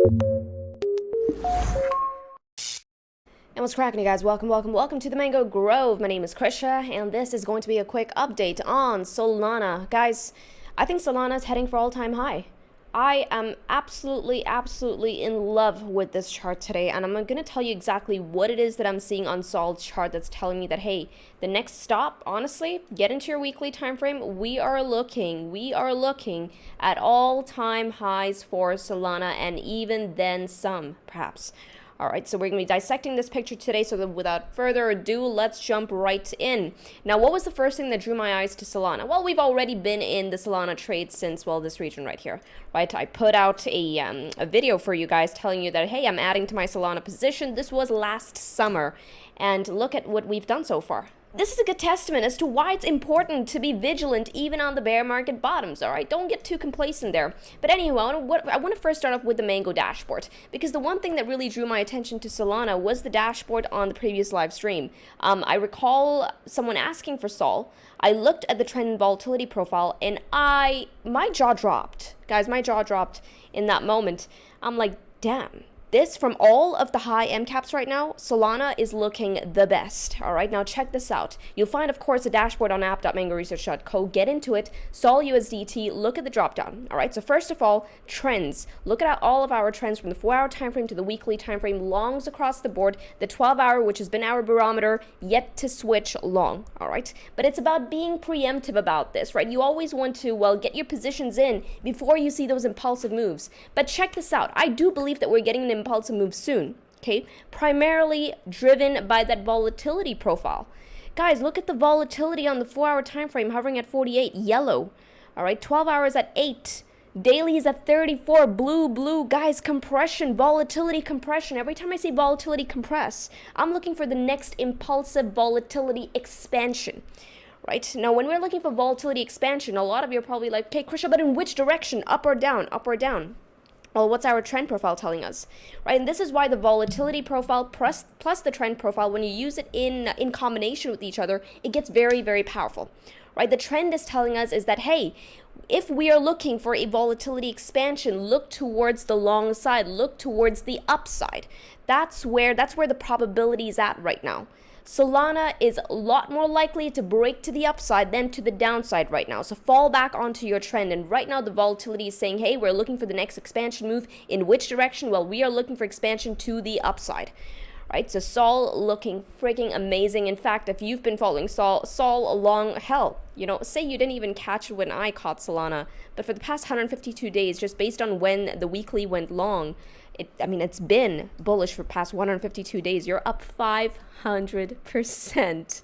And what's cracking, you guys? Welcome to the Mango Grove. My name is Krisha, and this is going to be a quick update on Solana. Guys, I think Solana is heading for all-time high. I am absolutely in love with this chart today, and I'm going to tell you exactly what it is that I'm seeing on SOL's chart that's telling me that, hey, the next stop, honestly, get into your weekly time frame. We are looking at all-time highs for Solana, and even then some, perhaps. All right, so we're going to be dissecting this picture today, so that without further ado, let's jump right in. Now, what was the first thing that drew my eyes to Solana? Well, we've already been in the Solana trade since, well, this region right here, right? I put out a video for you guys telling you that, hey, I'm adding to my Solana position. This was last summer, and look at what we've done so far. This is a good testament as to why it's important to be vigilant even on the bear market bottoms, all right? Don't get too complacent there. But anyway, I want to first start off with the Mango dashboard, because the one thing that really drew my attention to Solana was the dashboard on the previous live stream. I recall someone asking for SOL. I looked at the trend and volatility profile, and my jaw dropped. Guys, my jaw dropped in that moment. I'm like, damn. This, from all of the high MCAPs right now, Solana is looking the best. All right, now check this out. You'll find, of course, a dashboard on app.mangoresearch.co. Get into it. SOL USDT, look at the dropdown. All right, so first of all, trends. Look at all of our trends from the 4-hour time frame to the weekly time frame, longs across the board. The 12-hour, which has been our barometer, yet to switch long. All right, but it's about being preemptive about this, right? You always want to, well, get your positions in before you see those impulsive moves. But check this out. I do believe that we're getting an impulsive move soon, okay? Primarily driven by that volatility profile. Guys, look at the volatility on the 4-hour time frame hovering at 48, yellow. All right, 12 hours at 8. Daily is at 34, blue. Guys, compression, volatility compression. Every time I say volatility compress, I'm looking for the next impulsive volatility expansion. Right? Now, when we're looking for volatility expansion, a lot of you are probably like, okay, Krisha, but in which direction? Up or down? Up or down? Well, what's our trend profile telling us, right? And this is why the volatility profile plus the trend profile, when you use it in combination with each other, it gets very powerful, right? The trend is telling us is that, hey, if we are looking for a volatility expansion, look towards the long side, look towards the upside. That's where the probability is at right now. Solana is a lot more likely to break to the upside than to the downside right now. So fall back onto your trend. And right now the volatility is saying, hey, we're looking for the next expansion move. In which direction? Well, we are looking for expansion to the upside. Right? So SOL looking freaking amazing. In fact, if you've been following SOL along, hell, you know, say you didn't even catch it when I caught Solana, but for the past 152 days, just based on when the weekly went long, it's been bullish for past 152 days. You're up 500%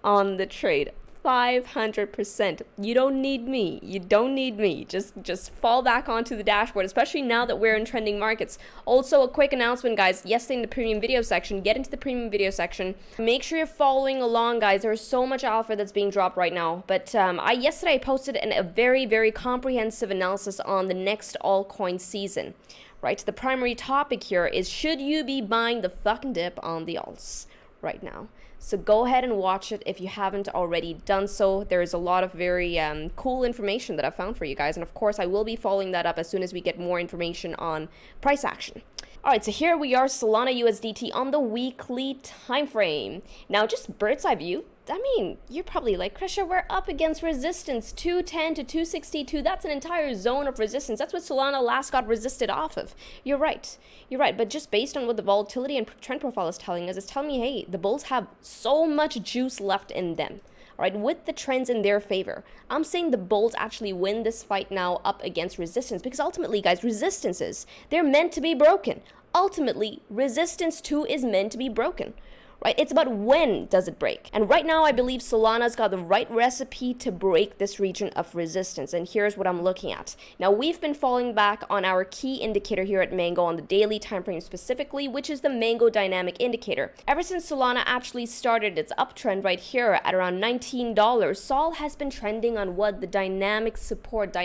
on the trade. 500%. You don't need me. Just fall back onto the dashboard, especially now that we're in trending markets. Also, a quick announcement, guys. Yesterday in the premium video section, get into the premium video section. Make sure you're following along, guys. There's so much alpha that's being dropped right now. But yesterday I posted a very comprehensive analysis on the next altcoin season. Right? The primary topic here is, should you be buying the fucking dip on the alts right now? So go ahead and watch it if you haven't already done so. There is a lot of very cool information that I found for you guys. And of course, I will be following that up as soon as we get more information on price action. All right, so here we are, Solana USDT on the weekly time frame. Now, just bird's eye view. I mean, you're probably like, Krisha, we're up against resistance, 210 to 262. That's an entire zone of resistance. That's what Solana last got resisted off of. You're right. But just based on what the volatility and trend profile is telling us, it's telling me, hey, the bulls have so much juice left in them. All right, with the trends in their favor. I'm saying the bulls actually win this fight now up against resistance, because ultimately, guys, resistances, they're meant to be broken. Ultimately, resistance too is meant to be broken. Right? It's about when does it break. And right now, I believe Solana's got the right recipe to break this region of resistance. And here's what I'm looking at. Now, we've been falling back on our key indicator here at Mango on the daily time frame specifically, which is the Mango dynamic indicator. Ever since Solana actually started its uptrend right here at around $19, SOL has been trending on what? The dynamic support.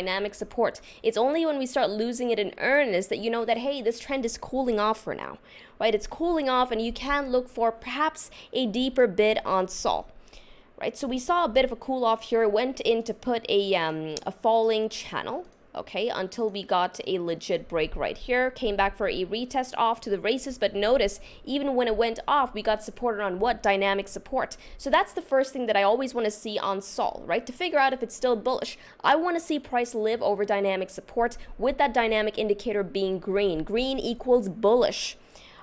It's only when we start losing it in earnest that you know that, hey, this trend is cooling off for now. Right, it's cooling off, and you can look for perhaps a deeper bid on SOL. Right, so we saw a bit of a cool off here. Went in to put a falling channel. okay, until we got a legit break right here, came back for a retest off to the races, but notice, even when it went off, we got supported on what? Dynamic support. So that's the first thing that I always want to see on SOL, right? To figure out if it's still bullish, I want to see price live over dynamic support, with that dynamic indicator being green. Green equals bullish.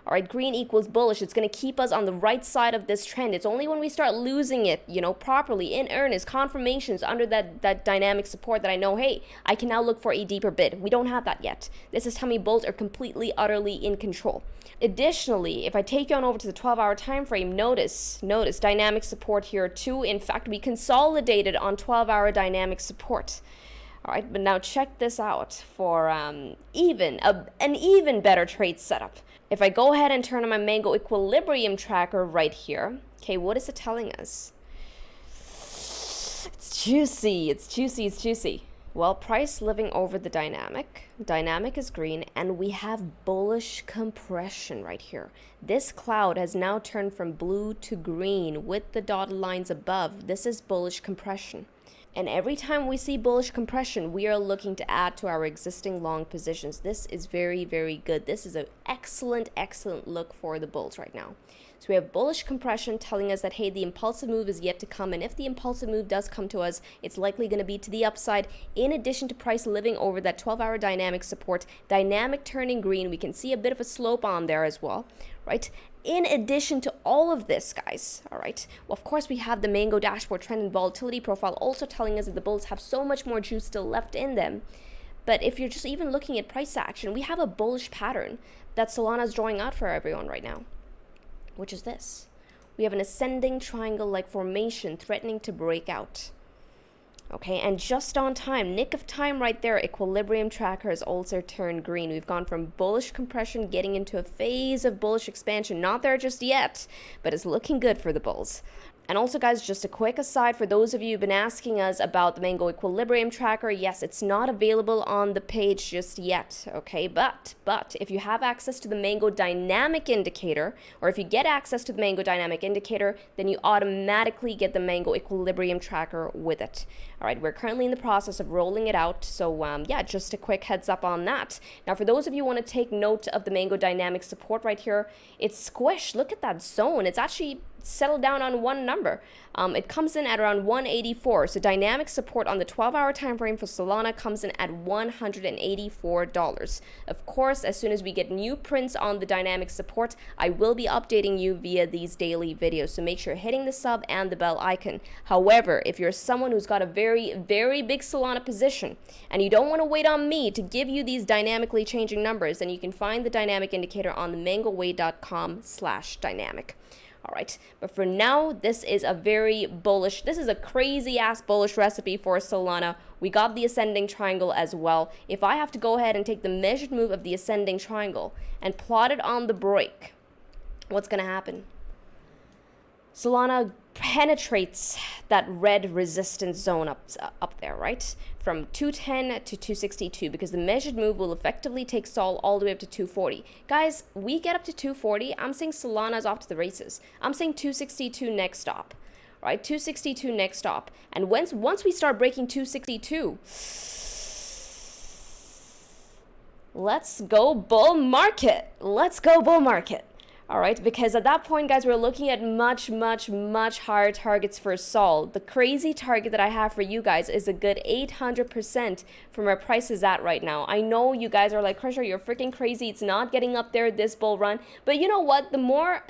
All right, green equals bullish. It's going to keep us on the right side of this trend. It's only when we start losing it, properly, in earnest, confirmations under that dynamic support that I know, hey, I can now look for a deeper bid. We don't have that yet. This is telling me bulls are completely, utterly in control. Additionally, if I take you on over to the 12-hour time frame, notice dynamic support here too. In fact, we consolidated on 12-hour dynamic support. All right, but now check this out for an even better trade setup. If I go ahead and turn on my Mango equilibrium tracker right here, okay, what is it telling us? It's juicy, it's juicy, it's juicy. Well, price living over the dynamic. Dynamic is green, and we have bullish compression right here. This cloud has now turned from blue to green with the dotted lines above. This is bullish compression. And every time we see bullish compression, we are looking to add to our existing long positions. This is very, very good. This is an excellent, excellent look for the bulls right now. So we have bullish compression telling us that, hey, the impulsive move is yet to come. And if the impulsive move does come to us, it's likely going to be to the upside. In addition to price living over that 12-hour dynamic support, dynamic turning green, we can see a bit of a slope on there as well, right? In addition to all of this, guys, all right, well, of course, we have the Mango dashboard trend and volatility profile also telling us that the bulls have so much more juice still left in them. But if you're just even looking at price action, we have a bullish pattern that Solana is drawing out for everyone right now, which is this. We have an ascending triangle-like formation threatening to break out. Okay, and just on time, nick of time right there, equilibrium tracker has also turned green. We've gone from bullish compression getting into a phase of bullish expansion. Not there just yet, but it's looking good for the bulls. And also, guys, just a quick aside for those of you who've been asking us about the Mango equilibrium tracker. Yes, it's not available on the page just yet, okay? But if you have access to the Mango dynamic indicator, or if you get access to the Mango dynamic indicator, then you automatically get the Mango equilibrium tracker with it. All right, we're currently in the process of rolling it out, so yeah, just a quick heads up on that. Now, for those of you who want to take note of the Mango dynamic support right here, it's squished. Look at that zone. It's actually settled down on one number. It comes in at around 184. So dynamic support on the 12-hour time frame for Solana comes in at $184. Of course, as soon as we get new prints on the dynamic support, I will be updating you via these daily videos. So make sure hitting the sub and the bell icon. However, if you're someone who's got a very, very big Solana position and you don't want to wait on me to give you these dynamically changing numbers, then you can find the dynamic indicator on the mangoway.com/dynamic. All right, but for now, this is a very bullish, this is a crazy ass bullish recipe for Solana. We got the ascending triangle as well. If I have to go ahead and take the measured move of the ascending triangle and plot it on the break, what's going to happen? Solana penetrates that red resistance zone up there, right? From 210 to 262, because the measured move will effectively take SOL all the way up to 240. Guys, we get up to 240, I'm saying Solana is off to the races. I'm saying 262 next stop, right? 262 next stop. And once we start breaking 262, let's go bull market. Let's go bull market. All right, because at that point, guys, we're looking at much, much, much higher targets for SOL. The crazy target that I have for you guys is a good 800% from where price is at right now. I know you guys are like, Krisha, you're freaking crazy. It's not getting up there this bull run. But you know what? The more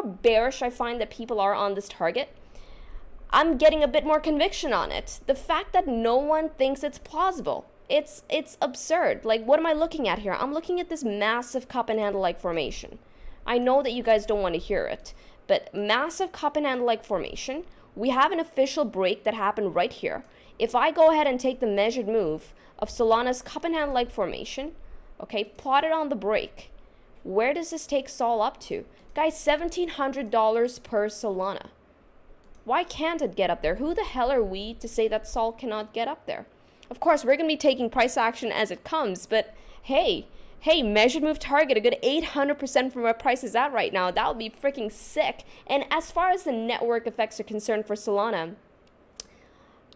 bearish I find that people are on this target, I'm getting a bit more conviction on it. The fact that no one thinks it's plausible. It's absurd. Like, what am I looking at here? I'm looking at this massive cup and handle-like formation. I know that you guys don't want to hear it, but massive cup and handle-like formation. We have an official break that happened right here. If I go ahead and take the measured move of Solana's cup and handle-like formation, okay, plot it on the break, where does this take SOL up to? Guys, $1,700 per Solana. Why can't it get up there? Who the hell are we to say that SOL cannot get up there? Of course, we're going to be taking price action as it comes, but hey, measured move target, a good 800% from where price is at right now. That would be freaking sick. And as far as the network effects are concerned for Solana,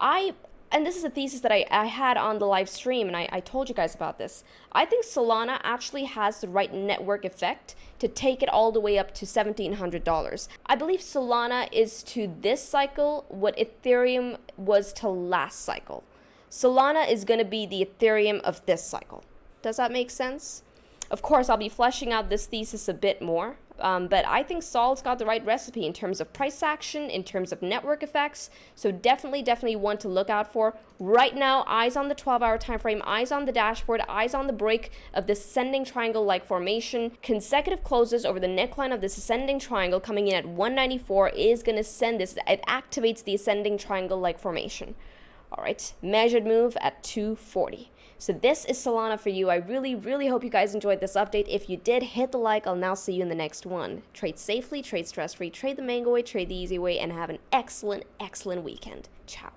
I and this is a thesis that I had on the live stream, and I told you guys about this. I think Solana actually has the right network effect to take it all the way up to $1,700. I believe Solana is to this cycle what Ethereum was to last cycle. Solana is going to be the Ethereum of this cycle. Does that make sense? Of course, I'll be fleshing out this thesis a bit more, but I think Sol's got the right recipe in terms of price action, in terms of network effects, so definitely one to look out for. Right now, eyes on the 12-hour time frame, eyes on the dashboard, eyes on the break of this ascending triangle-like formation. Consecutive closes over the neckline of this ascending triangle coming in at 194 is going to send this, it activates the ascending triangle-like formation. All right, measured move at 240. So this is Solana for you. I really hope you guys enjoyed this update. If you did, hit the like. I'll now see you in the next one. Trade safely, trade stress-free, trade the mango way, trade the easy way, and have an excellent weekend. Ciao.